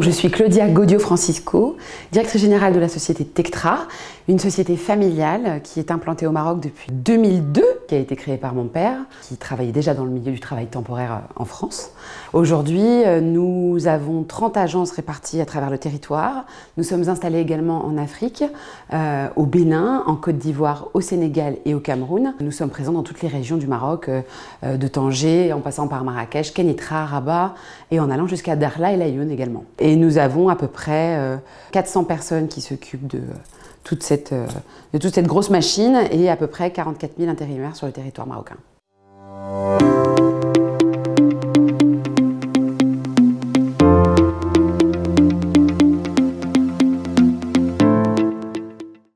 Donc, je suis Claudia Gaudio-Francisco, directrice générale de la société Tectra, une société familiale qui est implantée au Maroc depuis 2002, qui a été créée par mon père, qui travaillait déjà dans le milieu du travail temporaire en France. Aujourd'hui, nous avons 30 agences réparties à travers le territoire. Nous sommes installés également en Afrique, au Bénin, en Côte d'Ivoire, au Sénégal et au Cameroun. Nous sommes présents dans toutes les régions du Maroc, de Tanger, en passant par Marrakech, Kenitra, Rabat et en allant jusqu'à Dakhla et Laayoune également. Et nous avons à peu près 400 personnes qui s'occupent de toute cette grosse machine et à peu près 44 000 intérimaires sur le territoire marocain.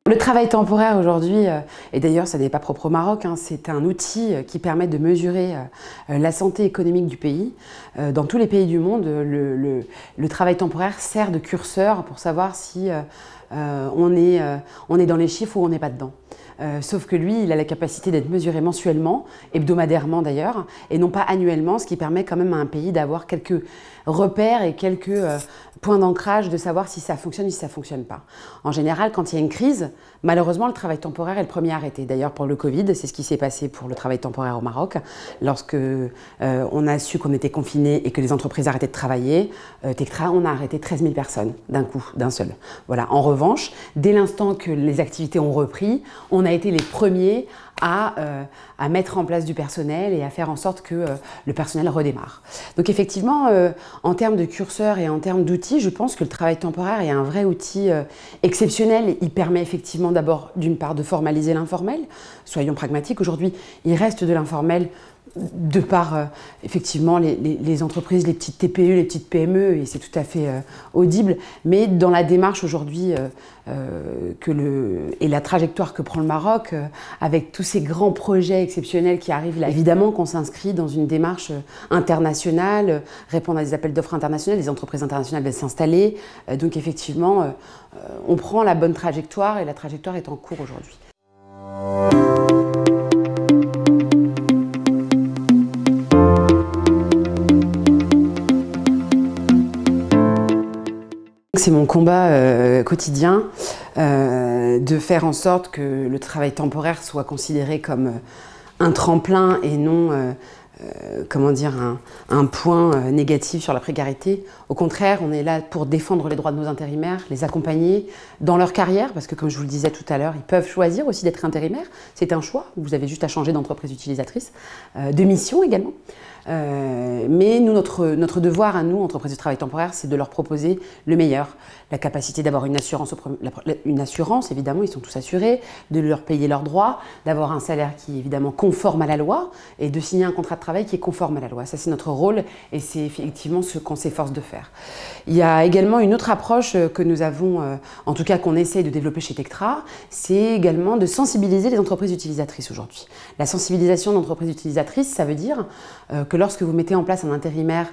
Le travail temporaire aujourd'hui, et d'ailleurs ça n'est pas propre au Maroc, c'est un outil qui permet de mesurer la santé économique du pays. Dans tous les pays du monde, le travail temporaire sert de curseur pour savoir si on est dans les chiffres ou on n'est pas dedans. Sauf que lui, il a la capacité d'être mesuré mensuellement, hebdomadairement d'ailleurs, et non pas annuellement, ce qui permet quand même à un pays d'avoir quelques repères et quelques points d'ancrage de savoir si ça fonctionne ou si ça ne fonctionne pas. En général, quand il y a une crise, malheureusement, le travail temporaire est le premier arrêté. D'ailleurs, pour le Covid, c'est ce qui s'est passé pour le travail temporaire au Maroc. Lorsque on a su qu'on était confinés et que les entreprises arrêtaient de travailler, Tectra, on a arrêté 13 000 personnes d'un coup, d'un seul. Voilà. En revanche, dès l'instant que les activités ont repris, on a été les premiers à mettre en place du personnel et à faire en sorte que le personnel redémarre. Donc effectivement, en termes de curseur et en termes d'outils, je pense que le travail temporaire est un vrai outil exceptionnel. Il permet effectivement d'abord, d'une part, de formaliser l'informel. Soyons pragmatiques, aujourd'hui, il reste de l'informel de par effectivement les entreprises, les petites TPE, les petites PME, et c'est tout à fait audible, mais dans la démarche aujourd'hui et la trajectoire que prend le Maroc, avec tous ces grands projets exceptionnels qui arrivent là, évidemment qu'on s'inscrit dans une démarche internationale, répondre à des appels d'offres internationaux, les entreprises internationales veulent s'installer, donc effectivement on prend la bonne trajectoire et la trajectoire est en cours aujourd'hui. C'est mon combat quotidien de faire en sorte que le travail temporaire soit considéré comme un tremplin et non comment dire, un point négatif sur la précarité. Au contraire, on est là pour défendre les droits de nos intérimaires, les accompagner dans leur carrière, parce que comme je vous le disais tout à l'heure, ils peuvent choisir aussi d'être intérimaires. C'est un choix, vous avez juste à changer d'entreprise utilisatrice, de mission également. Mais nous, notre devoir à nous, entreprises de travail temporaire, c'est de leur proposer le meilleur. La capacité d'avoir une assurance, évidemment, ils sont tous assurés, de leur payer leurs droits, d'avoir un salaire qui est évidemment conforme à la loi et de signer un contrat de travail qui est conforme à la loi. Ça, c'est notre rôle et c'est effectivement ce qu'on s'efforce de faire. Il y a également une autre approche que nous avons, en tout cas qu'on essaie de développer chez Tectra, c'est également de sensibiliser les entreprises utilisatrices aujourd'hui. La sensibilisation d'entreprises utilisatrices, ça veut dire que lorsque vous mettez en place un intérimaire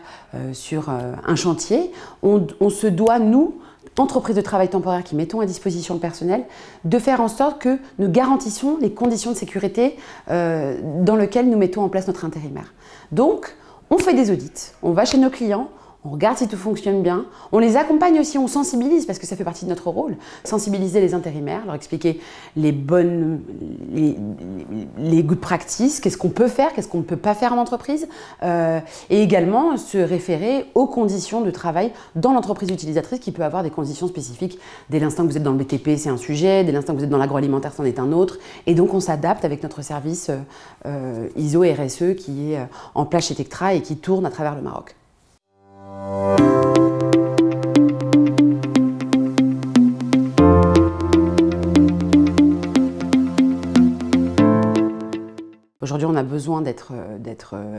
sur un chantier, on se doit, nous, entreprises de travail temporaire qui mettons à disposition le personnel, de faire en sorte que nous garantissons les conditions de sécurité dans lesquelles nous mettons en place notre intérimaire. Donc, on fait des audits, on va chez nos clients, on regarde si tout fonctionne bien, on les accompagne aussi, on sensibilise parce que ça fait partie de notre rôle, sensibiliser les intérimaires, leur expliquer les good practices, qu'est-ce qu'on peut faire, qu'est-ce qu'on ne peut pas faire en entreprise, et également se référer aux conditions de travail dans l'entreprise utilisatrice qui peut avoir des conditions spécifiques. Dès l'instant que vous êtes dans le BTP, c'est un sujet, dès l'instant que vous êtes dans l'agroalimentaire, c'en est un autre, et donc on s'adapte avec notre service ISO RSE qui est en place chez Tectra et qui tourne à travers le Maroc. Aujourd'hui, on a besoin d'être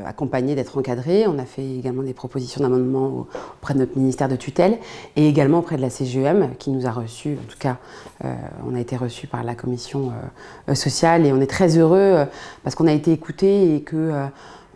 accompagné, d'être encadré. On a fait également des propositions d'amendement auprès de notre ministère de tutelle et également auprès de la CGEM qui nous a reçus. En tout cas, on a été reçus par la commission sociale et on est très heureux parce qu'on a été écoutés et que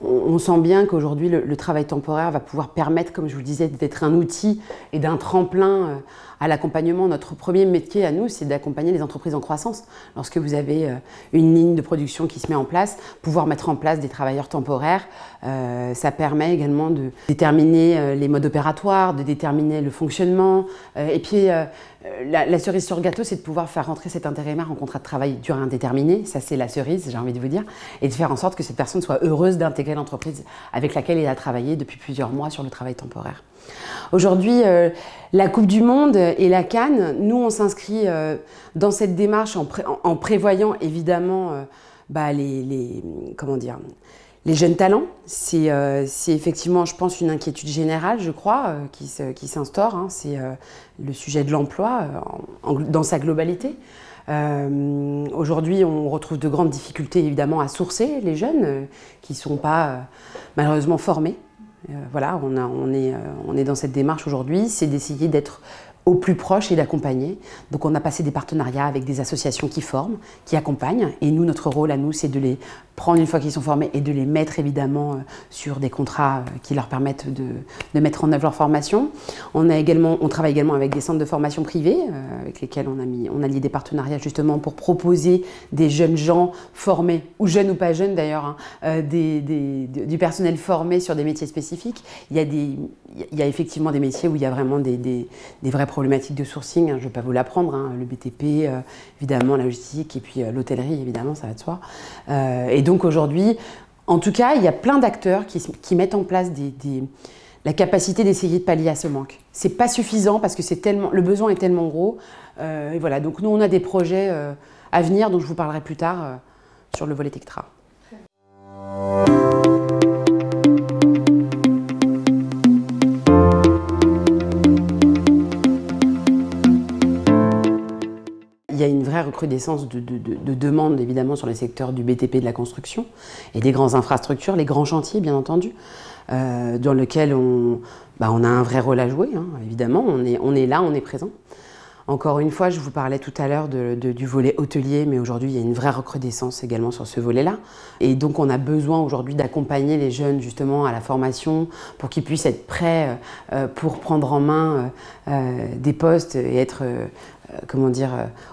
on sent bien qu'aujourd'hui, le travail temporaire va pouvoir permettre, comme je vous le disais, d'être un outil et d'un tremplin à l'accompagnement. Notre premier métier à nous, c'est d'accompagner les entreprises en croissance. Lorsque vous avez une ligne de production qui se met en place, pouvoir mettre en place des travailleurs temporaires, ça permet également de déterminer les modes opératoires, de déterminer le fonctionnement. Et puis, la cerise sur le gâteau, c'est de pouvoir faire rentrer cet intérimaire en contrat de travail durée indéterminée. Ça, c'est la cerise, j'ai envie de vous dire. Et de faire en sorte que cette personne soit heureuse d'intégrer l'entreprise avec laquelle il a travaillé depuis plusieurs mois sur le travail temporaire. Aujourd'hui, la Coupe du Monde et la Cannes, nous, on s'inscrit dans cette démarche en prévoyant évidemment comment dire, les jeunes talents. C'est effectivement, je pense, une inquiétude générale, je crois, qui s'instaure. Hein. C'est le sujet de l'emploi dans sa globalité. Aujourd'hui, on retrouve de grandes difficultés, évidemment, à sourcer les jeunes qui ne sont pas malheureusement formés. Voilà, on est dans cette démarche aujourd'hui, c'est d'essayer d'être au plus proche et d'accompagner. Donc on a passé des partenariats avec des associations qui forment, qui accompagnent. Et nous, notre rôle à nous, c'est de les prendre une fois qu'ils sont formés et de les mettre évidemment sur des contrats qui leur permettent de mettre en œuvre leur formation. On travaille également avec des centres de formation privés avec lesquels on a lié des partenariats justement pour proposer des jeunes gens formés, ou jeunes ou pas jeunes d'ailleurs, hein, du personnel formé sur des métiers spécifiques. Il y a effectivement des métiers où il y a vraiment des vraies problématiques de sourcing, hein, je ne vais pas vous l'apprendre, hein, le BTP, évidemment la logistique et puis l'hôtellerie, évidemment, ça va de soi. Et donc aujourd'hui, en tout cas, il y a plein d'acteurs qui mettent en place la capacité d'essayer de pallier à ce manque. C'est pas suffisant parce que le besoin est tellement gros. Et voilà, donc nous on a des projets à venir dont je vous parlerai plus tard sur le volet Tectra. Il y a une vraie recrudescence de demandes, évidemment, sur les secteurs du BTP, de la construction et des grandes infrastructures, les grands chantiers, bien entendu, dans lesquels on a un vrai rôle à jouer, hein, évidemment. On est là, on est présent. Encore une fois, je vous parlais tout à l'heure du volet hôtelier, mais aujourd'hui, il y a une vraie recrudescence également sur ce volet-là. Et donc, on a besoin aujourd'hui d'accompagner les jeunes, justement, à la formation pour qu'ils puissent être prêts pour prendre en main des postes et être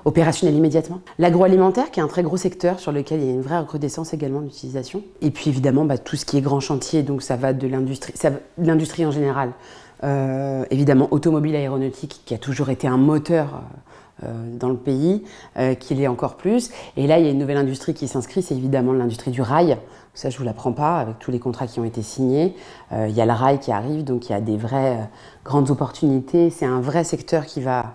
opérationnel immédiatement. L'agroalimentaire, qui est un très gros secteur sur lequel il y a une vraie recrudescence également d'utilisation. Et puis évidemment, tout ce qui est grand chantier, donc ça va de l'industrie en général. Évidemment, automobile, aéronautique, qui a toujours été un moteur dans le pays, qui l'est encore plus. Et là, il y a une nouvelle industrie qui s'inscrit, c'est évidemment l'industrie du rail. Ça, je ne vous l'apprends pas, avec tous les contrats qui ont été signés. Il y a le rail qui arrive, donc il y a des vraies grandes opportunités. C'est un vrai secteur qui va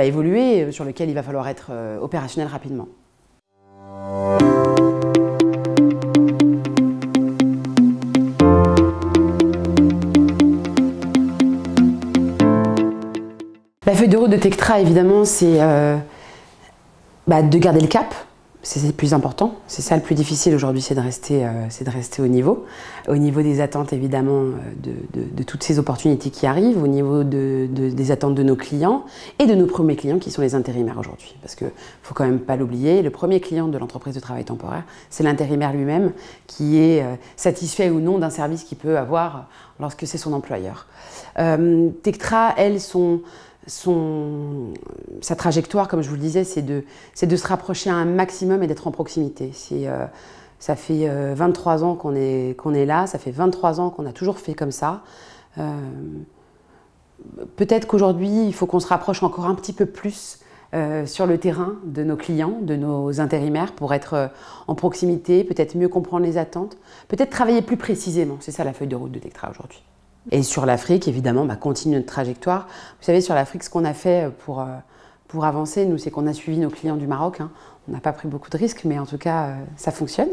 évoluer, sur lequel il va falloir être opérationnel rapidement. La feuille de route de Tectra, évidemment, c'est de garder le cap. C'est le plus important, c'est ça le plus difficile aujourd'hui, c'est de rester au niveau des attentes évidemment de toutes ces opportunités qui arrivent, au niveau des attentes de nos clients et de nos premiers clients qui sont les intérimaires aujourd'hui. Parce qu'il ne faut quand même pas l'oublier, le premier client de l'entreprise de travail temporaire, c'est l'intérimaire lui-même qui est satisfait ou non d'un service qu'il peut avoir lorsque c'est son employeur. Tectra, sa trajectoire, comme je vous le disais, c'est de se rapprocher un maximum et d'être en proximité. Ça fait 23 ans qu'on est là, ça fait 23 ans qu'on a toujours fait comme ça. Peut-être qu'aujourd'hui, il faut qu'on se rapproche encore un petit peu plus sur le terrain de nos clients, de nos intérimaires, pour être en proximité, peut-être mieux comprendre les attentes, peut-être travailler plus précisément. C'est ça la feuille de route de Tectra aujourd'hui. Et sur l'Afrique, évidemment, continuer notre trajectoire. Vous savez, sur l'Afrique, ce qu'on a fait pour avancer, nous, c'est qu'on a suivi nos clients du Maroc. Hein. On n'a pas pris beaucoup de risques, mais en tout cas, ça fonctionne.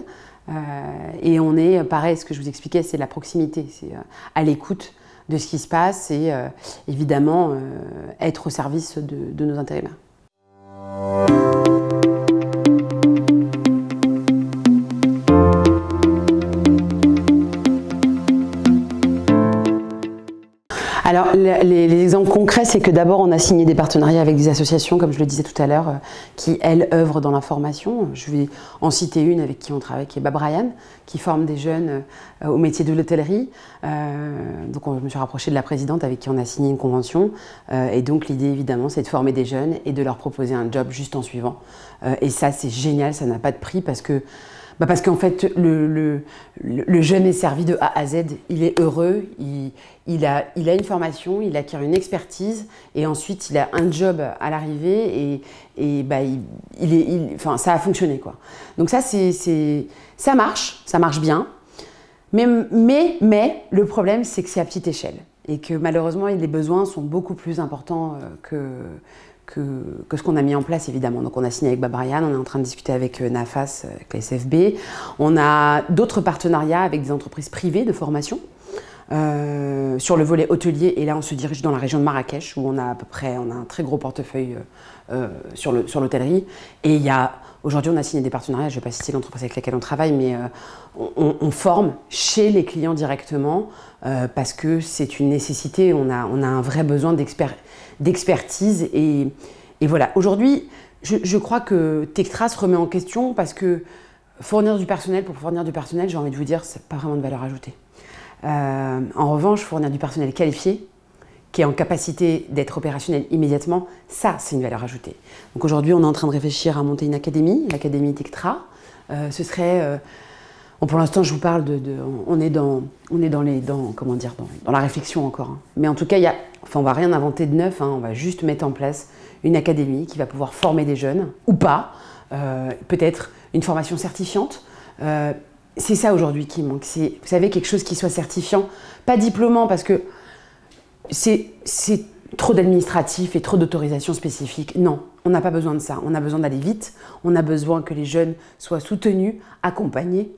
Et on est, pareil, ce que je vous expliquais, c'est la proximité. C'est à l'écoute de ce qui se passe et évidemment, être au service de nos intérimaires. Alors, les exemples concrets, c'est que d'abord, on a signé des partenariats avec des associations, comme je le disais tout à l'heure, qui, elles, œuvrent dans la formation. Je vais en citer une avec qui on travaille, qui est Bab Ryan, qui forme des jeunes au métier de l'hôtellerie. Donc, je me suis rapprochée de la présidente avec qui on a signé une convention. Et donc, l'idée, évidemment, c'est de former des jeunes et de leur proposer un job juste en suivant. Et ça, c'est génial, ça n'a pas de prix parce qu'en fait, le jeune est servi de A à Z, il est heureux, il a une formation, il acquiert une expertise et ensuite il a un job à l'arrivée et ça a fonctionné, quoi. Donc ça, ça marche bien, mais le problème c'est que c'est à petite échelle et que malheureusement les besoins sont beaucoup plus importants que ce qu'on a mis en place, évidemment. Donc on a signé avec Bab Ryan, on est en train de discuter avec NAFAS, avec la SFB. On a d'autres partenariats avec des entreprises privées de formation sur le volet hôtelier. Et là, on se dirige dans la région de Marrakech, où on a un très gros portefeuille sur l'hôtellerie. Et aujourd'hui, on a signé des partenariats, je ne vais pas citer l'entreprise avec laquelle on travaille, mais on forme chez les clients directement parce que c'est une nécessité, on a un vrai besoin d'expertise et voilà. Aujourd'hui, je crois que Tectra se remet en question parce que fournir du personnel pour fournir du personnel, j'ai envie de vous dire, c'est pas vraiment de valeur ajoutée. En revanche, fournir du personnel qualifié, qui est en capacité d'être opérationnel immédiatement, ça, c'est une valeur ajoutée. Donc aujourd'hui, on est en train de réfléchir à monter une académie, l'académie Tectra. Ce serait... pour l'instant, je vous parle on est dans la réflexion encore. Hein. Mais en tout cas, on va rien inventer de neuf. Hein, on va juste mettre en place une académie qui va pouvoir former des jeunes ou pas. Peut-être une formation certifiante. C'est ça aujourd'hui qui manque. C'est, vous savez, quelque chose qui soit certifiant, pas diplômant parce que c'est trop d'administratifs et trop d'autorisations spécifiques. Non, on n'a pas besoin de ça. On a besoin d'aller vite. On a besoin que les jeunes soient soutenus, accompagnés,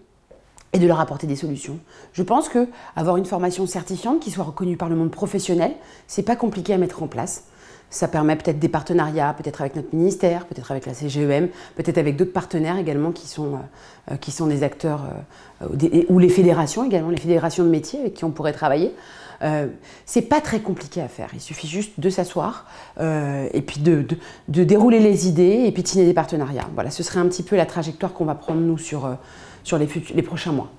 et de leur apporter des solutions. Je pense qu'avoir une formation certifiante qui soit reconnue par le monde professionnel, c'est pas compliqué à mettre en place. Ça permet peut-être des partenariats, peut-être avec notre ministère, peut-être avec la CGEM, peut-être avec d'autres partenaires également qui sont des acteurs, ou les fédérations également, les fédérations de métiers avec qui on pourrait travailler. C'est pas très compliqué à faire, il suffit juste de s'asseoir et puis de dérouler les idées et puis de signer des partenariats. Voilà, ce serait un petit peu la trajectoire qu'on va prendre nous sur les prochains mois.